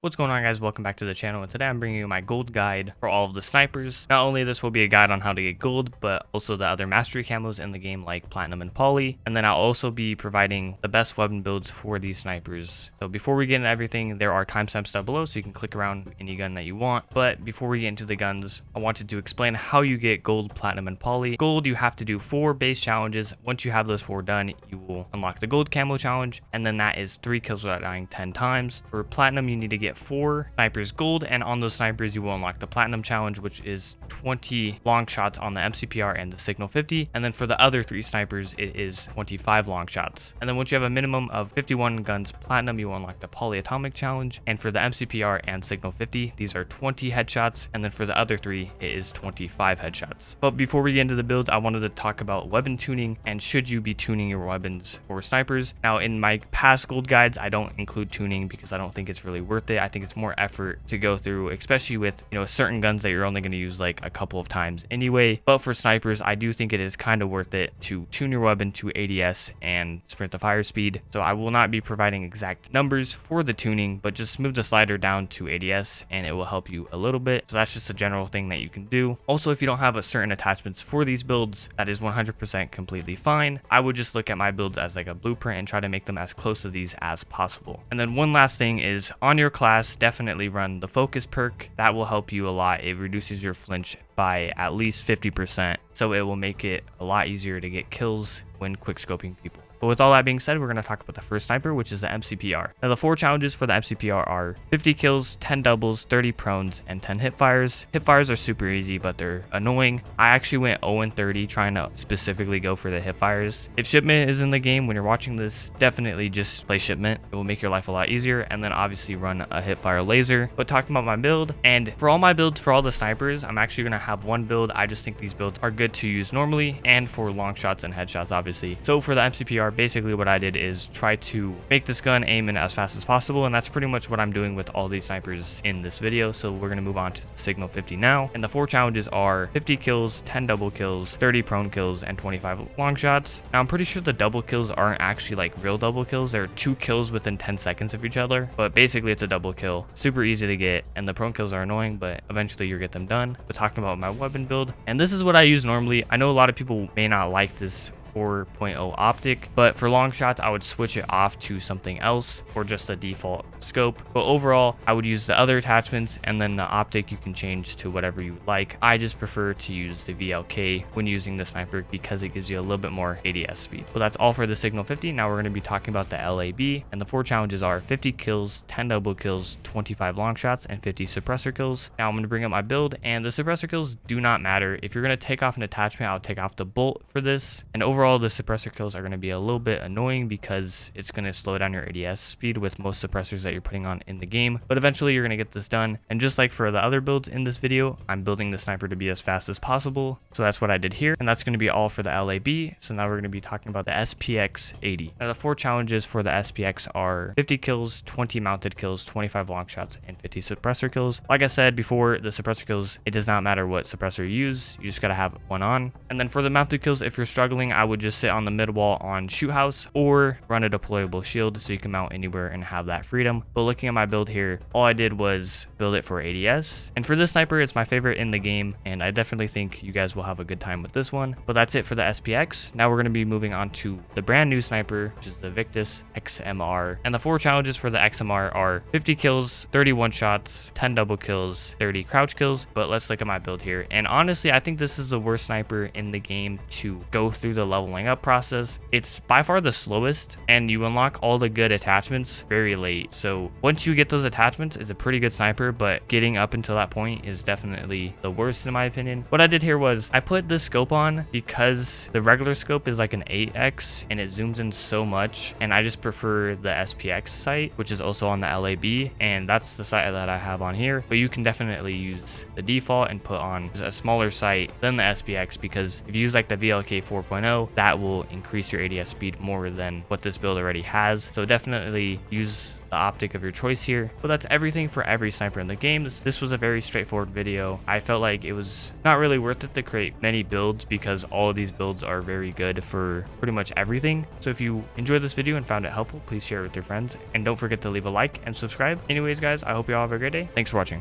What's going on, guys? Welcome back to the channel, and today I'm bringing you my gold guide for all of the snipers. Not only this will be a guide on how to get gold, but also the other mastery camos in the game like platinum and poly, and then I'll also be providing the best weapon builds for these snipers. So before we get into everything, there are timestamps down below so you can click around any gun that you want. But before we get into the guns, I wanted to explain how you get gold, platinum, and poly. Gold, you have to do 4 base challenges. Once you have those 4 done, you will unlock the gold camo challenge, and then that is 3 kills without dying 10 times. For platinum, you need to get 4 snipers gold, and on those snipers you will unlock the platinum challenge, which is 20 long shots on the MCPR and the signal 50, and then for the other 3 snipers it is 25 long shots. And then once you have a minimum of 51 guns platinum, you will unlock the polyatomic challenge, and for the MCPR and signal 50, these are 20 headshots, and then for the other 3 it is 25 headshots. But before we get into the build, I wanted to talk about weapon tuning and should you be tuning your weapons for snipers. Now, in my past gold guides I don't include tuning because I don't think it's really worth it. I think it's more effort to go through, especially with certain guns that you're only going to use like a couple of times anyway. But for snipers, I do think it is kind of worth it to tune your weapon to ADS and sprint the fire speed. So I will not be providing exact numbers for the tuning, but just move the slider down to ADS and it will help you a little bit. So that's just a general thing that you can do. Also, if you don't have a certain attachments for these builds, that is 100% completely fine. I would just look at my builds as like a blueprint and try to make them as close to these as possible. And then one last thing is, on your class, definitely run the focus perk. That will help you a lot. It reduces your flinch by at least 50%, so it will make it a lot easier to get kills when quick scoping people. But with all that being said, we're going to talk about the first sniper, which is the MCPR. Now, the 4 challenges for the MCPR are 50 kills, 10 doubles, 30 prones, and 10 hipfires. Hipfires are super easy, but they're annoying. I actually went 0-30 trying to specifically go for the hipfires. If shipment is in the game when you're watching this, definitely just play shipment. It will make your life a lot easier, and then obviously run a hipfire laser. But talking about my build, and for all my builds for all the snipers, I'm actually going to have one build. I just think these builds are good to use normally and for long shots and headshots, obviously. So for the MCPR, basically what I did is try to make this gun aim in as fast as possible, and that's pretty much what I'm doing with all these snipers in this video. So we're going to move on to the signal 50 now, and the 4 challenges are 50 kills, 10 double kills, 30 prone kills, and 25 long shots. Now, I'm pretty sure the double kills aren't actually like real double kills. They're 2 kills within 10 seconds of each other, but basically it's a double kill. Super easy to get, and the prone kills are annoying, but eventually you'll get them done. But talking about my weapon build, and this is what I use normally. I know a lot of people may not like this 4.0 optic, but for long shots I would switch it off to something else or just a default scope. But overall, I would use the other attachments, and then the optic you can change to whatever you like. I just prefer to use the VLK when using the sniper because it gives you a little bit more ADS speed. Well, that's all for the signal 50. Now we're going to be talking about the LAB, and the 4 challenges are 50 kills, 10 double kills, 25 long shots, and 50 suppressor kills. Now I'm going to bring up my build, and the suppressor kills do not matter. If you're going to take off an attachment, I'll take off the bolt for this, and overall the suppressor kills are going to be a little bit annoying because it's going to slow down your ADS speed with most suppressors that you're putting on in the game. But eventually you're going to get this done, and just like for the other builds in this video, I'm building the sniper to be as fast as possible. So that's what I did here, and that's going to be all for the LAB. So now we're going to be talking about the SPX-80. Now the 4 challenges for the SPX are 50 kills, 20 mounted kills, 25 long shots, and 50 suppressor kills. Like I said before, the suppressor kills, it does not matter what suppressor you use, you just got to have one on. And then for the mounted kills, if you're struggling, I would just sit on the mid wall on shoot house or run a deployable shield so you can mount anywhere and have that freedom. But looking at my build here, all I did was build it for ADS, and for this sniper, it's my favorite in the game, and I definitely think you guys will have a good time with this one. But that's it for the SPX. Now we're going to be moving on to the brand new sniper, which is the Victus XMR, and the 4 challenges for the XMR are 50 kills, 31 shots, 10 double kills, 30 crouch kills. But let's look at my build here, and honestly I think this is the worst sniper in the game to go through the leveling up process. It's by far the slowest, and you unlock all the good attachments very late. So once you get those attachments, it's a pretty good sniper, but getting up until that point is definitely the worst in my opinion. What I did here was I put this scope on because the regular scope is like an 8x and it zooms in so much, and I just prefer the SPX sight, which is also on the LAB, and that's the sight that I have on here. But you can definitely use the default and put on a smaller sight than the SPX, because if you use like the VLK 4.0, that will increase your ADS speed more than what this build already has. So definitely use the optic of your choice here. But that's everything for every sniper in the game. This was a very straightforward video. I felt like it was not really worth it to create many builds because all of these builds are very good for pretty much everything. So if you enjoyed this video and found it helpful, please share it with your friends, and don't forget to leave a like and subscribe. Anyways guys, I hope you all have a great day. Thanks for watching.